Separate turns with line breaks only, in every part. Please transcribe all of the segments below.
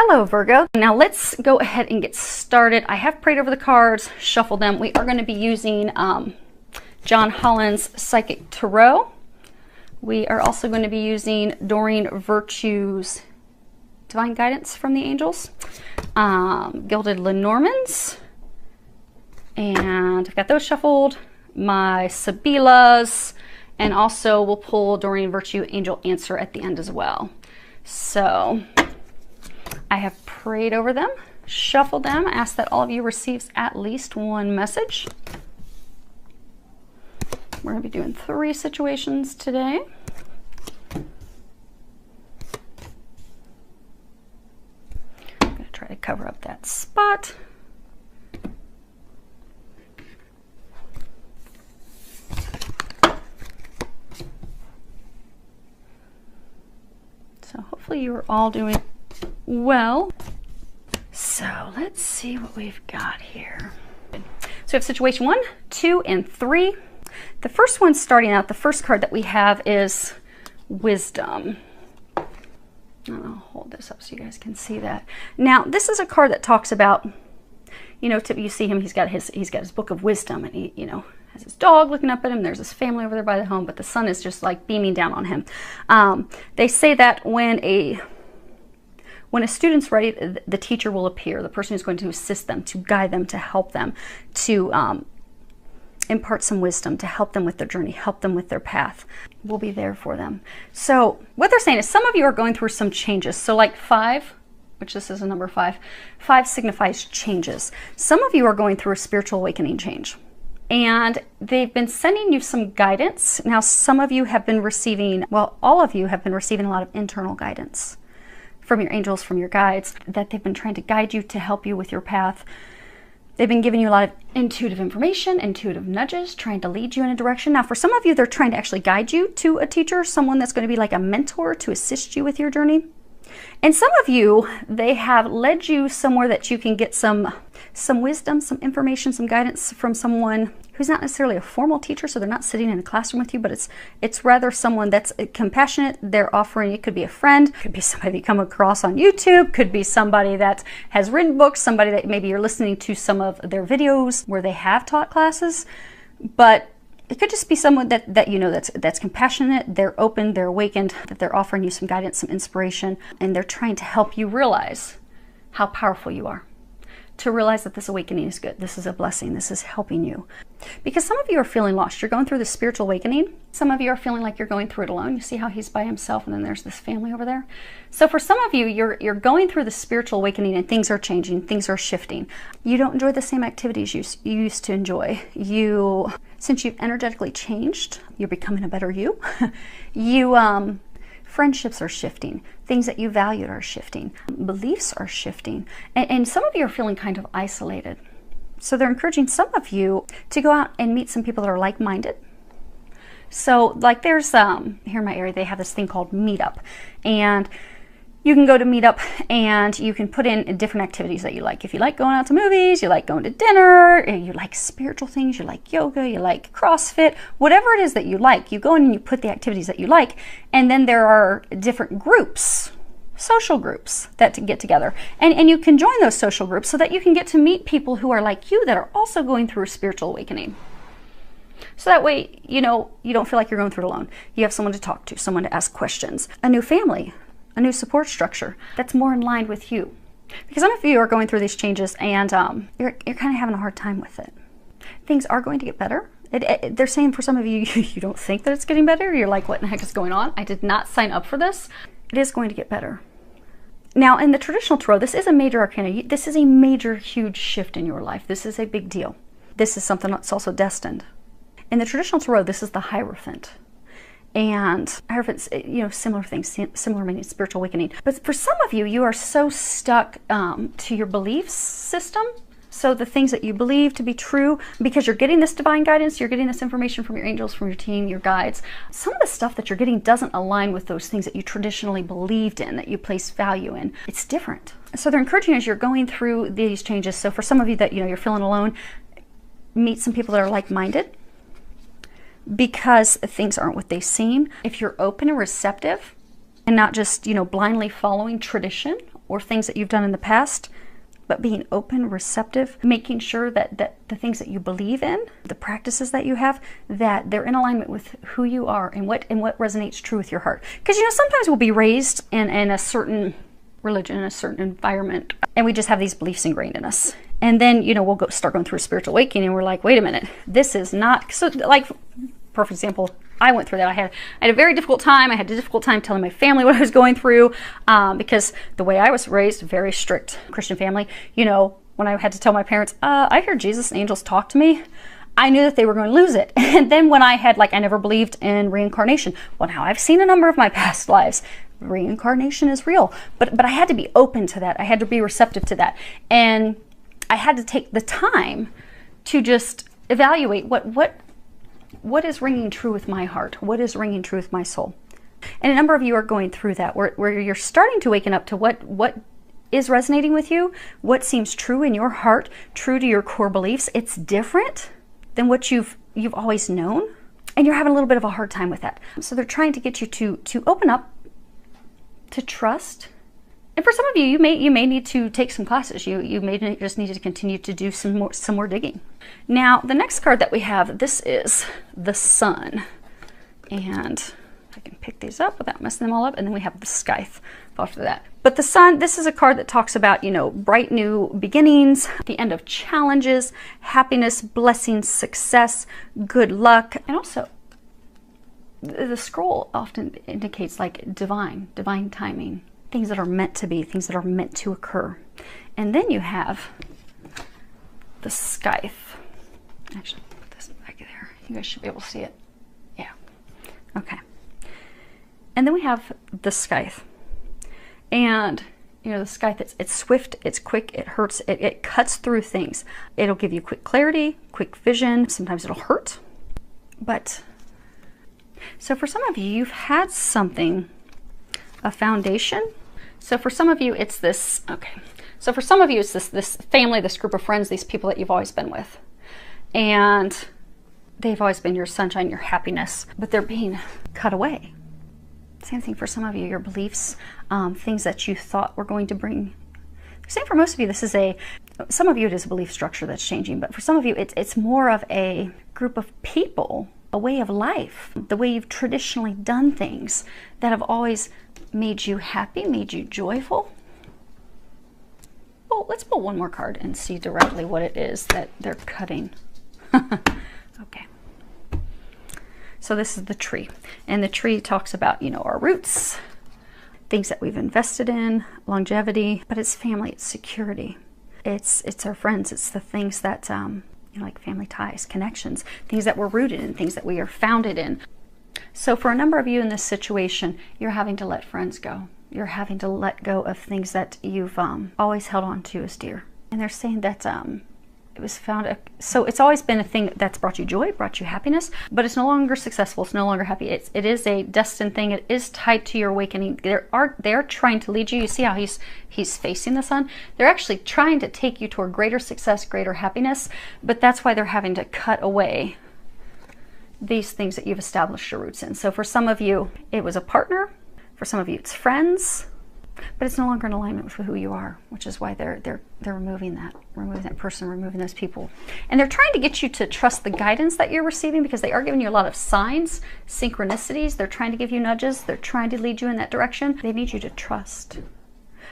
Hello, Virgo. Now let's go ahead and get started. I have prayed over the cards, shuffled them. We are going to be using John Holland's Psychic Tarot. We are also going to be using Doreen Virtue's Divine Guidance from the Angels, Gilded Lenormands, and I've got those shuffled, my Sabilas, and also we'll pull Doreen Virtue Angel Answer at the end as well. So I have prayed over them, shuffled them, asked that all of you receives at least one message. We're going to be doing 3 situations today. I'm going to try to cover up that spot. So hopefully you are all doing well. So let's see what we've got here. So we have situation 1, 2, and 3. The first one starting out, the first card that we have is Wisdom. I'll hold this up so you guys can see that. Now, this is a card that talks about, you know, you see him, he's got his book of wisdom, and he, you know, has his dog looking up at him. There's his family over there by the home, but the sun is just like beaming down on him. They say that when a student's ready, the teacher will appear, the person who's going to assist them, to guide them, to help them, to impart some wisdom, to help them with their journey, help them with their path. We'll be there for them. So what they're saying is some of you are going through some changes. So like 5, which this is a number 5, 5 signifies changes. Some of you are going through a spiritual awakening change, and they've been sending you some guidance. Now, some of you have been receiving, well, all of you have been receiving a lot of internal guidance from your angels, from your guides, that they've been trying to guide you, to help you with your path. They've been giving you a lot of intuitive information, intuitive nudges, trying to lead you in a direction. Now, for some of you, they're trying to actually guide you to a teacher, someone that's going to be like a mentor to assist you with your journey. And some of you, they have led you somewhere that you can get some wisdom, some information, some guidance from someone who's not necessarily a formal teacher, so they're not sitting in a classroom with you, but it's rather someone that's compassionate. They're offering, it could be a friend, could be somebody you come across on YouTube, could be somebody that has written books, somebody that maybe you're listening to some of their videos where they have taught classes, but it could just be someone that you know that's compassionate, they're open, they're awakened, that they're offering you some guidance, some inspiration, and they're trying to help you realize how powerful you are. To realize that this awakening is good. This is a blessing. This is helping you. Because some of you are feeling lost. You're going through the spiritual awakening. Some of you are feeling like you're going through it alone. You see how he's by himself, and then there's this family over there. So for some of you, you're going through the spiritual awakening, and things are changing. Things are shifting. You don't enjoy the same activities you used to enjoy. Since you've energetically changed, you're becoming a better you. Friendships are shifting. Things that you valued are shifting. Beliefs are shifting. And some of you are feeling kind of isolated. So they're encouraging some of you to go out and meet some people that are like-minded. So like there's, here in my area, they have this thing called Meetup. And you can go to Meetup and you can put in different activities that you like. If you like going out to movies, you like going to dinner, you like spiritual things, you like yoga, you like CrossFit, whatever it is that you like, you go in and you put the activities that you like. And then there are different groups, social groups that get together. And you can join those social groups so that you can get to meet people who are like you that are also going through a spiritual awakening. So that way, you know, you don't feel like you're going through it alone. You have someone to talk to, someone to ask questions, a new family, a new support structure that's more in line with you. Because some of you are going through these changes and you're kind of having a hard time with it. Things are going to get better. They're saying for some of you, you don't think that it's getting better. You're like, what in the heck is going on? I did not sign up for this. It is going to get better. Now, in the traditional tarot, this is a major arcana. This is a major, huge shift in your life. This is a big deal. This is something that's also destined. In the traditional tarot, this is the Hierophant. And Hierophant's, you know, similar things, similar meaning, spiritual awakening. But for some of you, you are so stuck to your belief system. So the things that you believe to be true, because you're getting this divine guidance, you're getting this information from your angels, from your team, your guides. Some of the stuff that you're getting doesn't align with those things that you traditionally believed in, that you place value in. It's different. So they're encouraging you as you're going through these changes. So for some of you that, you know, you're feeling alone, meet some people that are like-minded, because things aren't what they seem. If you're open and receptive and not just, you know, blindly following tradition or things that you've done in the past, but being open, receptive, making sure that the things that you believe in, the practices that you have, that they're in alignment with who you are and what resonates true with your heart. Because, you know, sometimes we'll be raised in a certain religion, in a certain environment, and we just have these beliefs ingrained in us. And then, you know, we'll start going through a spiritual awakening, and we're like, wait a minute, this is not, so like, perfect example, I went through that. I had a very difficult time. I had a difficult time telling my family what I was going through because the way I was raised, very strict Christian family, you know, when I had to tell my parents, I hear Jesus and angels talk to me, I knew that they were going to lose it. And then when I had, like, I never believed in reincarnation. Well, now I've seen a number of my past lives. Reincarnation is real. But I had to be open to that. I had to be receptive to that. And I had to take the time to just evaluate what is ringing true with my heart? What is ringing true with my soul? And a number of you are going through that, where you're starting to waken up to what is resonating with you, what seems true in your heart, true to your core beliefs. It's different than what you've always known, and you're having a little bit of a hard time with that. So they're trying to get you to open up, to trust. And for some of you, you may need to take some classes. You may just need to continue to do some more digging. Now, the next card that we have, this is the Sun. And I can pick these up without messing them all up. And then we have the Scythe after that. But the Sun, this is a card that talks about, you know, bright new beginnings, the end of challenges, happiness, blessings, success, good luck. And also, the scroll often indicates like divine timing. Things that are meant to be, things that are meant to occur. And then you have the Scythe. Actually, put this back there. You guys should be able to see it. Yeah. Okay. And then we have the Scythe. And, you know, the Scythe, it's swift, it's quick, it hurts, it cuts through things. It'll give you quick clarity, quick vision. Sometimes it'll hurt. But, so for some of you, you've had something, a foundation. So for some of you, it's this, okay. So for some of you, it's this family, this group of friends, these people that you've always been with. And they've always been your sunshine, your happiness, but they're being cut away. Same thing for some of you, your beliefs, things that you thought were going to bring. Same for most of you, some of you it is a belief structure that's changing, but for some of you, it's more of a group of people, a way of life, the way you've traditionally done things that have always made you happy, made you joyful. Well, let's pull one more card and see directly what it is that they're cutting. Okay. So this is the tree. And the tree talks about, you know, our roots, things that we've invested in, longevity, but it's family, it's security. It's our friends, it's the things that, you know, like family ties, connections, things that we're rooted in, things that we are founded in. So for a number of you in this situation, you're having to let friends go. You're having to let go of things that you've always held on to as dear. And they're saying that it was found, so it's always been a thing that's brought you joy, brought you happiness, but it's no longer successful, it's no longer happy. It is a destined thing. It is tied to your awakening. They're trying to lead you. You see how he's facing the sun? They're actually trying to take you toward greater success, greater happiness, but that's why they're having to cut away these things that you've established your roots in. So for some of you, it was a partner. For some of you, it's friends, but it's no longer in alignment with who you are, which is why they're removing that person, removing those people. And they're trying to get you to trust the guidance that you're receiving, because they are giving you a lot of signs, synchronicities. They're trying to give you nudges. They're trying to lead you in that direction. They need you to trust.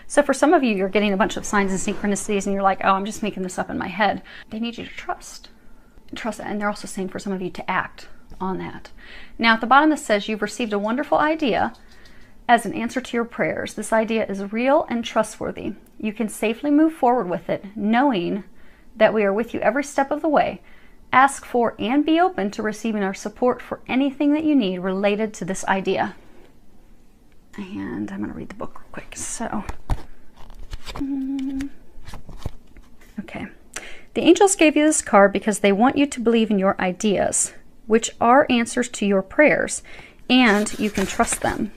So for some of you, you're getting a bunch of signs and synchronicities and you're like, oh, I'm just making this up in my head. They need you to trust. Trust that. And they're also saying for some of you to act on that. Now at the bottom it says you've received a wonderful idea as an answer to your prayers. This idea is real and trustworthy. You can safely move forward with it, knowing that we are with you every step of the way. Ask for and be open to receiving our support for anything that you need related to this idea. And I'm going to read the book real quick. So, okay. The angels gave you this card because they want you to believe in your ideas, which are answers to your prayers, and you can trust them.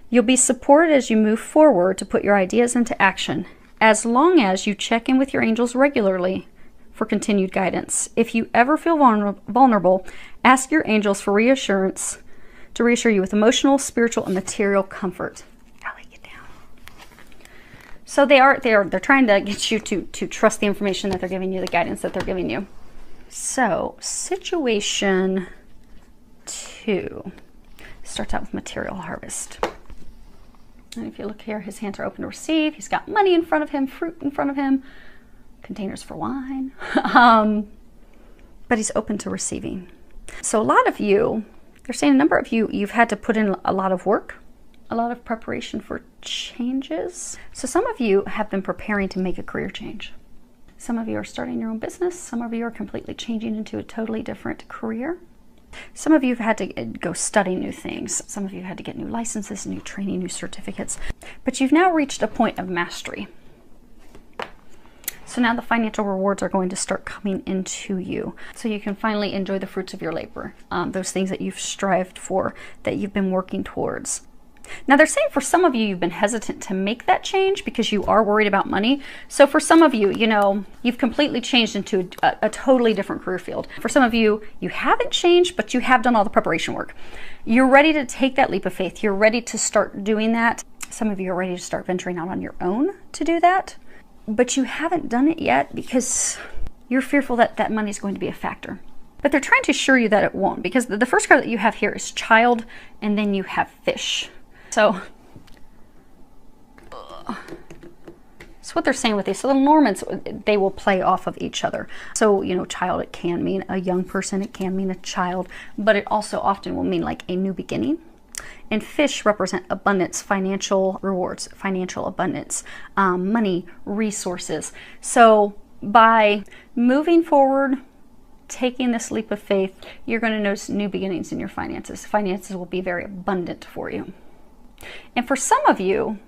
You'll be supported as you move forward to put your ideas into action, as long as you check in with your angels regularly for continued guidance. If you ever feel vulnerable, ask your angels for reassurance to reassure you with emotional, spiritual, and material comfort. I'll lay you down. So they're trying to get you to trust the information that they're giving you, the guidance that they're giving you. So situation 2 starts out with material harvest. And if you look here, his hands are open to receive. He's got money in front of him, fruit in front of him, containers for wine. But he's open to receiving. So a lot of you, they're saying a number of you, you've had to put in a lot of work, a lot of preparation for changes. So some of you have been preparing to make a career change. Some of you are starting your own business. Some of you are completely changing into a totally different career. Some of you have had to go study new things. Some of you had to get new licenses, new training, new certificates. But you've now reached a point of mastery. So now the financial rewards are going to start coming into you. So you can finally enjoy the fruits of your labor. Those things that you've strived for, that you've been working towards. Now they're saying for some of you, you've been hesitant to make that change because you are worried about money. So for some of you, you know, you've completely changed into a totally different career field. For some of you, you haven't changed, but you have done all the preparation work. You're ready to take that leap of faith. You're ready to start doing that. Some of you are ready to start venturing out on your own to do that, but you haven't done it yet because you're fearful that that money is going to be a factor. But they're trying to assure you that it won't, because the first card that you have here is child, and then you have fish. So what they're saying with these, so the Normans, they will play off of each other. So, you know, child, it can mean a young person, it can mean a child, but it also often will mean like a new beginning. And fish represent abundance, financial rewards, financial abundance, money, resources. So by moving forward, taking this leap of faith, you're going to notice new beginnings in your finances. Finances will be very abundant for you. And for some of you,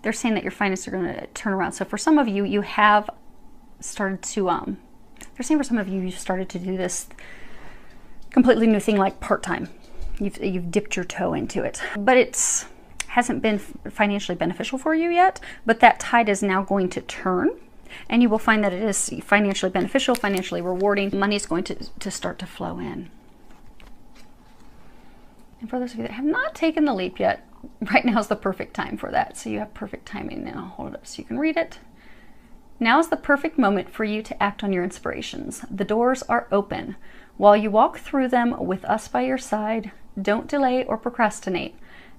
they're saying that your finances are going to turn around. So for some of you, you have started to, they're saying for some of you, you've started to do this completely new thing like part-time. You've dipped your toe into it. But it hasn't been financially beneficial for you yet, but that tide is now going to turn. And you will find that it is financially beneficial, financially rewarding. Money is going to start to flow in. And for those of you that have not taken the leap yet, right now is the perfect time for that. So you have perfect timing now. Hold it up so you can read it. Now is the perfect moment for you to act on your inspirations. The doors are open. While you walk through them with us by your side, don't delay or procrastinate,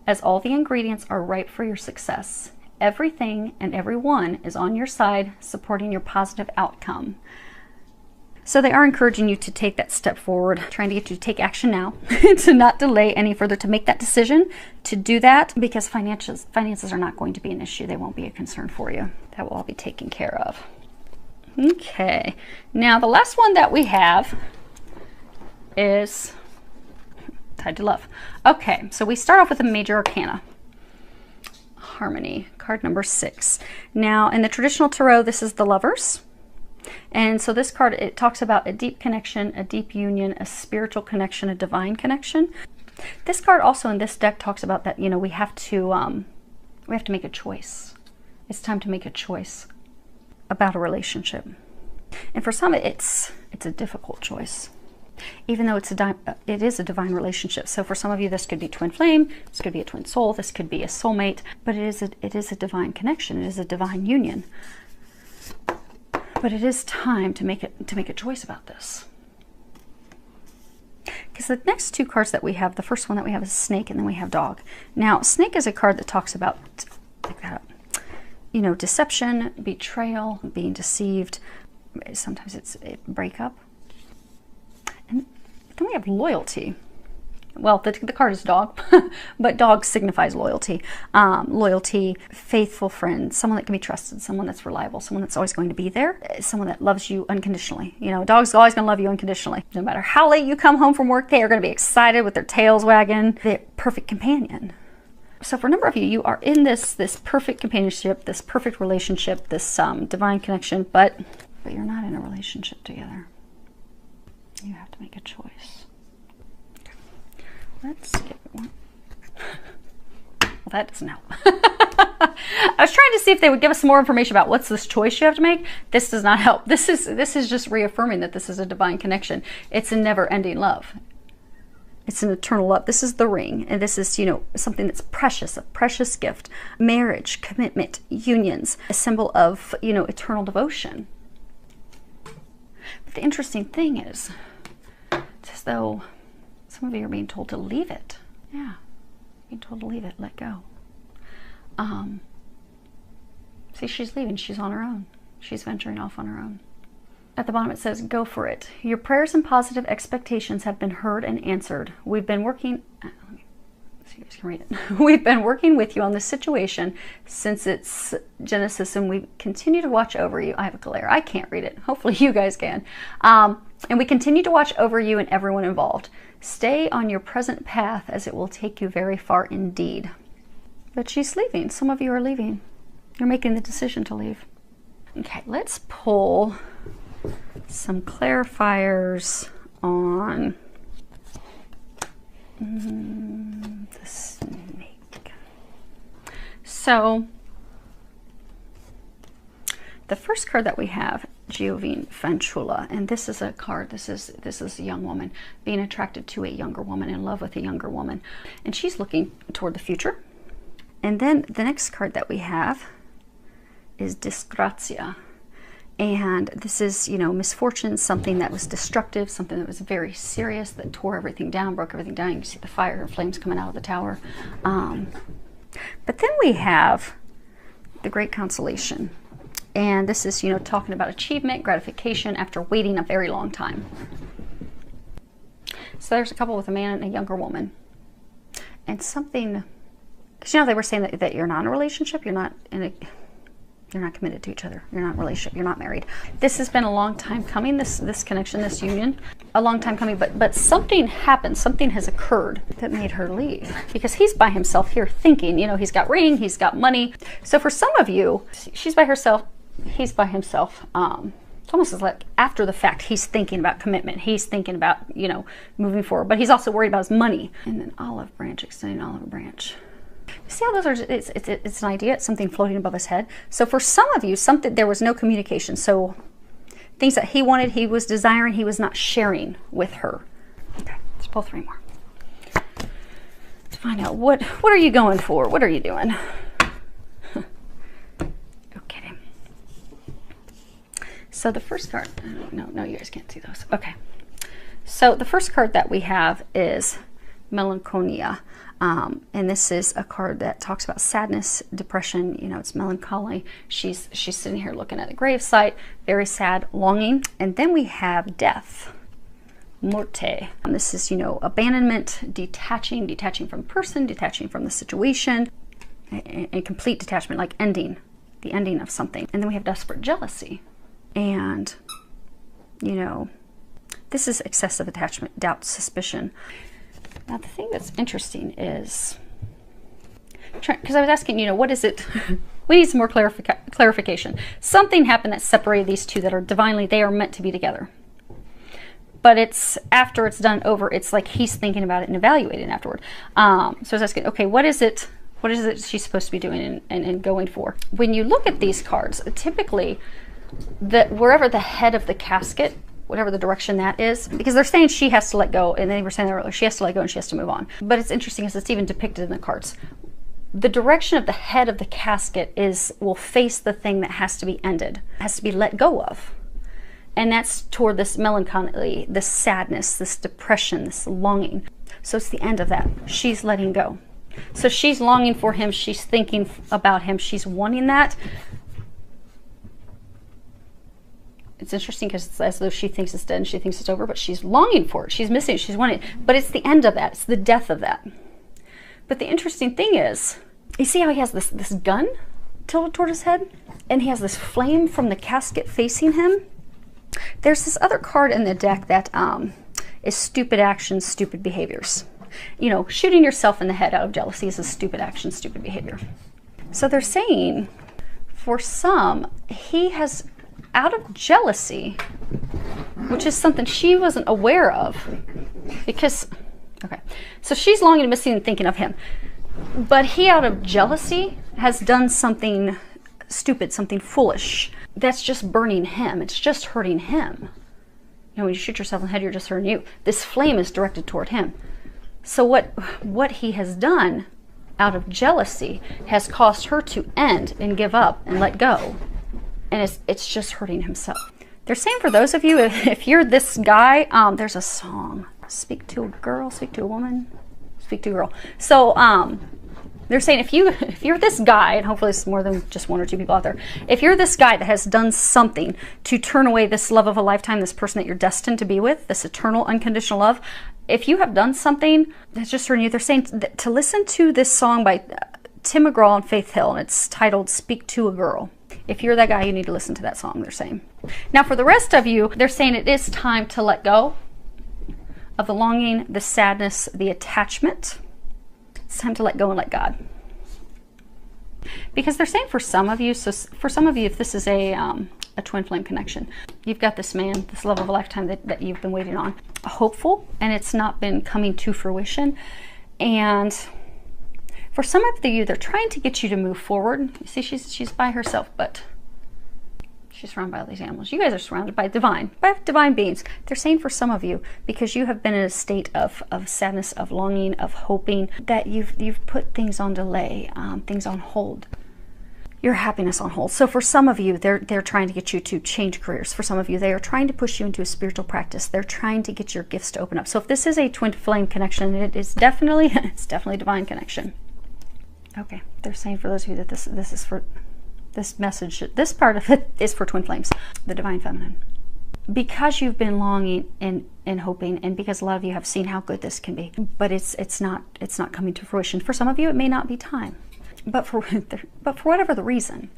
as all the ingredients are ripe for your success. Everything and everyone is on your side, supporting your positive outcome. So they are encouraging you to take that step forward, trying to get you to take action now, to not delay any further, to make that decision, to do that, because finances are not going to be an issue. They won't be a concern for you. That will all be taken care of. Okay, now the last one that we have is tied to love. Okay, so we start off with a major arcana. Harmony, card number 6. Now, in the traditional tarot, this is the Lovers. And so this card, it talks about a deep connection, a deep union, a spiritual connection, a divine connection. This card also in this deck talks about that, you know, we have to make a choice. It's time to make a choice about a relationship. And for some, it's a difficult choice, even though it is a divine relationship. So for some of you, this could be twin flame, this could be a twin soul, this could be a soulmate, but it is a divine connection. It is a divine union. But it is time to make a choice about this. Because the next two cards that we have, the first one that we have is snake, and then we have dog. Now, snake is a card that talks about, you know, deception, betrayal, being deceived. Sometimes it's a breakup. And then we have loyalty. Well, the card is dog, but dog signifies loyalty. Loyalty, faithful friend, someone that can be trusted, someone that's reliable, someone that's always going to be there, someone that loves you unconditionally. You know, dog's always going to love you unconditionally. No matter how late you come home from work, they are going to be excited with their tails wagging. They're a perfect companion. So for a number of you, you are in this perfect companionship, this perfect relationship, this divine connection, but you're not in a relationship together. You have to make a choice. Let's get one. Well, that doesn't help. I was trying to see if they would give us some more information about what's this choice you have to make. This does not help. This is just reaffirming that this is a divine connection. It's a never-ending love. It's an eternal love. This is the ring, and this is, you know, something that's precious, a precious gift. Marriage, commitment, unions, a symbol of, you know, eternal devotion. But the interesting thing is, it's as though some of you are being told to leave it. Yeah, being told to leave it, let go. See, she's leaving. She's on her own. She's venturing off on her own. At the bottom it says, go for it. Your prayers and positive expectations have been heard and answered. We've been working, let me see if you guys can read it. We've been working with you on this situation since its genesis, and we continue to watch over you. I have a glare. I can't read it. Hopefully you guys can. And we continue to watch over you and everyone involved. Stay on your present path, as it will take you very far indeed. But she's leaving. Some of you are leaving. You're making the decision to leave. Okay, let's pull some clarifiers on the snake. So the first card that we have, Giovine Fanciulla, and this is a card, this is a young woman being attracted to a younger woman, in love with a younger woman, and she's looking toward the future. And then the next card that we have is Disgrazia. And this is, you know, misfortune, something that was destructive, something that was very serious, that tore everything down, broke everything down. You can see the fire and flames coming out of the tower. But then we have the Great Consolation. And this is, you know, talking about achievement, gratification after waiting a very long time. So there's a couple with a man and a younger woman. And something, because, you know, they were saying that you're not in a relationship, you're not committed to each other. You're not in a relationship. You're not married. This has been a long time coming, this connection, this union, a long time coming, but something happened, something has occurred that made her leave, because he's by himself here thinking, you know, he's got ring, he's got money. So for some of you, she's by herself, he's by himself. It's almost as like after the fact, he's thinking about commitment. He's thinking about, you know, moving forward, but he's also worried about his money. And then olive branch, extending olive branch. See how those are, it's an idea, it's something floating above his head. So for some of you, there was no communication. So things that he wanted, he was desiring, he was not sharing with her. Okay, let's pull 3 more. Let's find out what are you going for? What are you doing? Okay. So the first card, no, you guys can't see those. Okay. So the first card that we have is Melancholia. And this is a card that talks about sadness, depression, you know, it's melancholy. She's sitting here looking at a gravesite, very sad, longing. And then we have death, morte. And this is, you know, abandonment, detaching from the person, detaching from the situation, a complete detachment, like ending, the ending of something. And then we have desperate jealousy. And, you know, this is excessive attachment, doubt, suspicion. Now, the thing that's interesting is, because I was asking, you know, what is it? We need some more clarification. Something happened that separated these two that are divinely, they are meant to be together. But it's after it's done over, it's like he's thinking about it and evaluating afterward. So I was asking, okay, what is it she's supposed to be doing and going for? When you look at these cards, typically, wherever the head of the casket, whatever the direction that is, because they're saying she has to let go, and they were saying that earlier, she has to let go and she has to move on. But it's interesting because it's even depicted in the cards. The direction of the head of the casket will face the thing that has to be ended, has to be let go of. And that's toward this melancholy, this sadness, this depression, this longing. So it's the end of that. She's letting go. So she's longing for him, she's thinking about him, she's wanting that. It's interesting because it's as though she thinks it's dead and she thinks it's over, but she's longing for it. She's missing it. She's wanting it. But it's the end of that. It's the death of that. But the interesting thing is, you see how he has this gun tilted toward his head? And he has this flame from the casket facing him? There's this other card in the deck that is stupid actions, stupid behaviors. You know, shooting yourself in the head out of jealousy is a stupid action, stupid behavior. So they're saying, for some, he has, out of jealousy, which is something she wasn't aware of, because, okay, so she's longing and missing and thinking of him, but he, out of jealousy, has done something stupid, something foolish, that's just burning him, it's just hurting him. You know, when you shoot yourself in the head, you're just hurting you. This flame is directed toward him. So what he has done out of jealousy has caused her to end and give up and let go. And it's just hurting himself. They're saying for those of you, if you're this guy, there's a song, speak to a girl, speak to a woman, speak to a girl. So they're saying if you're this guy, and hopefully it's more than just one or two people out there, if you're this guy that has done something to turn away this love of a lifetime, this person that you're destined to be with, this eternal unconditional love, if you have done something that's just hurting you, they're saying to listen to this song by Tim McGraw and Faith Hill, and it's titled Speak to a Girl. If you're that guy, you need to listen to that song, they're saying. Now for the rest of you, they're saying it is time to let go of the longing, the sadness, the attachment. It's time to let go and let God. Because they're saying for some of you, so for some of you, if this is a twin flame connection, you've got this man, this love of a lifetime that you've been waiting on, hopeful, and it's not been coming to fruition. And for some of you, they're trying to get you to move forward. You see, she's by herself, but she's surrounded by all these animals. You guys are surrounded by divine beings. They're saying for some of you, because you have been in a state of sadness, of longing, of hoping, that you've put things on delay, things on hold, your happiness on hold. So for some of you, they're trying to get you to change careers. For some of you, they are trying to push you into a spiritual practice. They're trying to get your gifts to open up. So if this is a twin flame connection, it's definitely divine connection. Okay, they're saying for those of you that this is for this message, this part of it is for twin flames, the divine feminine. Because you've been longing and hoping, and because a lot of you have seen how good this can be, but it's not coming to fruition. For some of you, it may not be time, but for whatever the reason,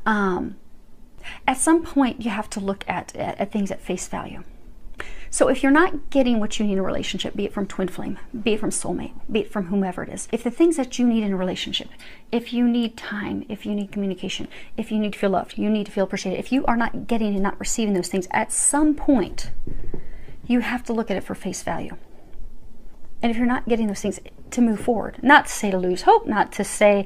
at some point you have to look at things at face value. So if you're not getting what you need in a relationship, be it from twin flame, be it from soulmate, be it from whomever it is, if the things that you need in a relationship, if you need time, if you need communication, if you need to feel loved, you need to feel appreciated, if you are not getting and not receiving those things, at some point, you have to look at it for face value. And if you're not getting those things, to move forward, not to say to lose hope, not to say,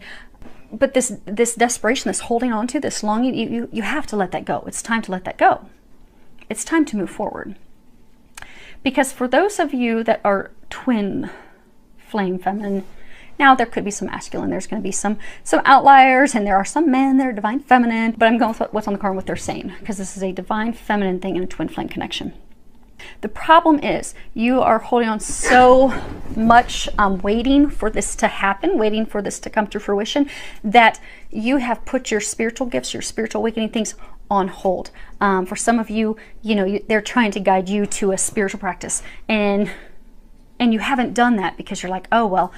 but this desperation, this holding on to, this longing, you have to let that go. It's time to let that go. It's time to move forward. Because for those of you that are twin flame feminine, now there could be some masculine, there's going to be some outliers, and there are some men that are divine feminine, but I'm going with what's on the card and what they're saying, because this is a divine feminine thing in a twin flame connection. The problem is you are holding on so much, waiting for this to happen, waiting for this to come to fruition, that you have put your spiritual gifts, your spiritual awakening things on hold. For some of you, they're trying to guide you to a spiritual practice, and you haven't done that because you're like, oh, well,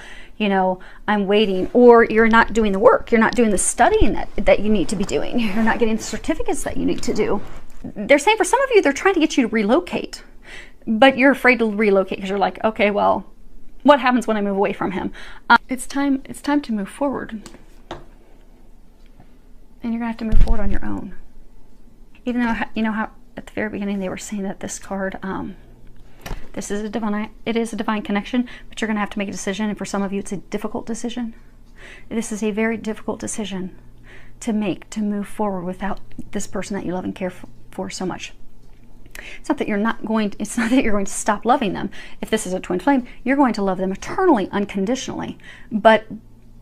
I'm waiting, or you're not doing the work. You're not doing the studying that you need to be doing. You're not getting the certificates that you need to do. They're saying for some of you, they're trying to get you to relocate, but you're afraid to relocate because you're like, okay, well, what happens when I move away from him? It's time to move forward. And you're gonna have to move forward on your own. Even though, how at the very beginning they were saying that this card, it is a divine connection, but you're gonna have to make a decision. And for some of you, it's a difficult decision. This is a very difficult decision to make, to move forward without this person that you love and care for so much. It's not that you're going to stop loving them. If this is a twin flame, you're going to love them eternally, unconditionally. But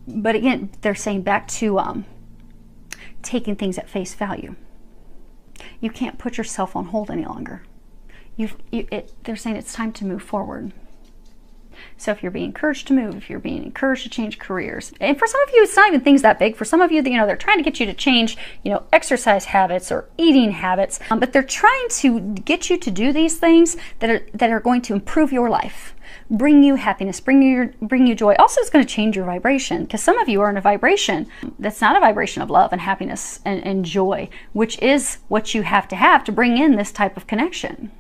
again, they're saying back to taking things at face value. You can't put yourself on hold any longer. They're saying it's time to move forward. So if you're being encouraged to move, if you're being encouraged to change careers, and for some of you, it's not even things that big. For some of you, they're trying to get you to change, exercise habits or eating habits, but they're trying to get you to do these things that are going to improve your life, bring you happiness, bring you joy. Also, it's going to change your vibration, because some of you are in a vibration that's not a vibration of love and happiness and joy, which is what you have to bring in this type of connection.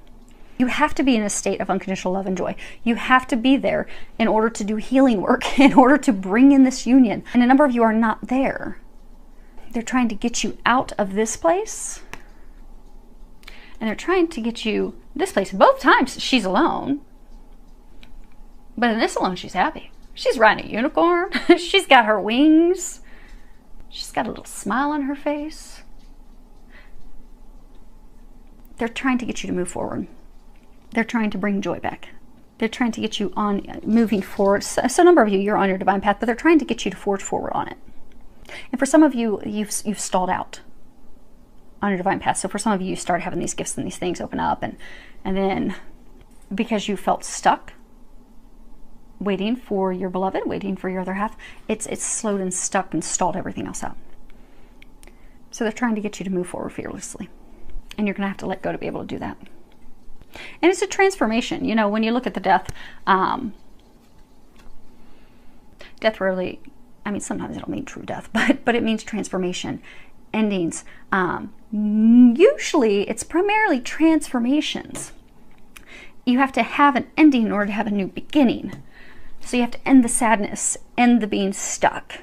You have to be in a state of unconditional love and joy. You have to be there in order to do healing work, in order to bring in this union. And a number of you are not there. They're trying to get you out of this place. And they're trying to get you this place. Both times she's alone. But in this alone, she's happy. She's riding a unicorn. She's got her wings. She's got a little smile on her face. They're trying to get you to move forward. They're trying to bring joy back. They're trying to get you on moving forward. So a number of you, you're on your divine path, but they're trying to get you to forge forward on it. And for some of you, you've stalled out on your divine path. So for some of you, you start having these gifts and these things open up, and then because you felt stuck waiting for your beloved, waiting for your other half, it's slowed and stuck and stalled everything else out. So they're trying to get you to move forward fearlessly. And you're going to have to let go to be able to do that. And it's a transformation. You know, when you look at the death, death rarely, I mean, sometimes it'll mean true death, but it means transformation, endings. Usually it's primarily transformations. You have to have an ending in order to have a new beginning. So you have to end the sadness, end the being stuck.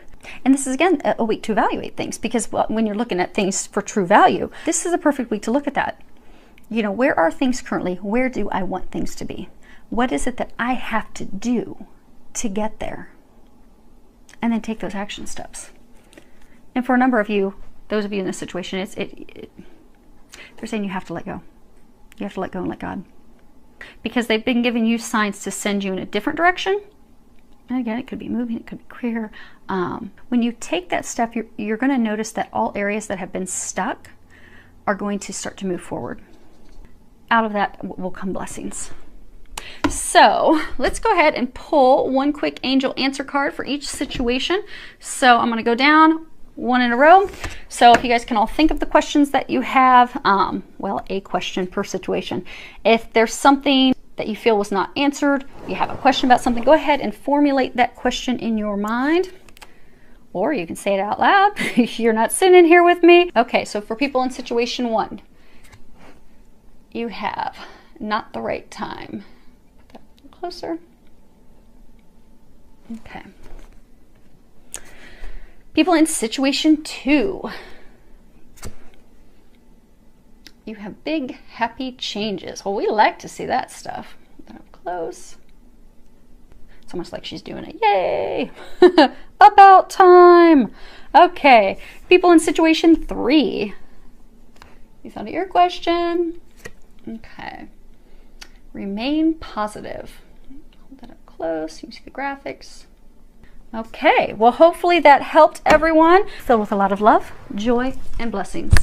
And this is, again, a week to evaluate things, because when you're looking at things for true value, this is a perfect week to look at that. You know, where are things currently? Where do I want things to be? What is it that I have to do to get there? And then take those action steps. And for a number of you, those of you in this situation, they're saying you have to let go. You have to let go and let God. Because they've been giving you signs to send you in a different direction. And again, it could be moving, it could be career. When you take that step, you're going to notice that all areas that have been stuck are going to start to move forward. Out of that will come blessings. So let's go ahead and pull one quick angel answer card for each situation. So I'm going to go down one in a row. So if you guys can all think of the questions that you have, well, a question per situation. If there's something that you feel was not answered, you have a question about something, go ahead and formulate that question in your mind. Or you can say it out loud. You're not sitting here with me. Okay, so for people in situation 1, you have not the right time. Put that a little closer. Okay. People in situation 2, you have big, happy changes. Well, we like to see that stuff. Put that up close. It's almost like she's doing it. Yay! About time! Okay. People in situation 3, you thought of your question. Okay. Remain positive. Hold that up close. You can see the graphics. Okay. Well, hopefully that helped everyone. Filled with a lot of love, joy, and blessings.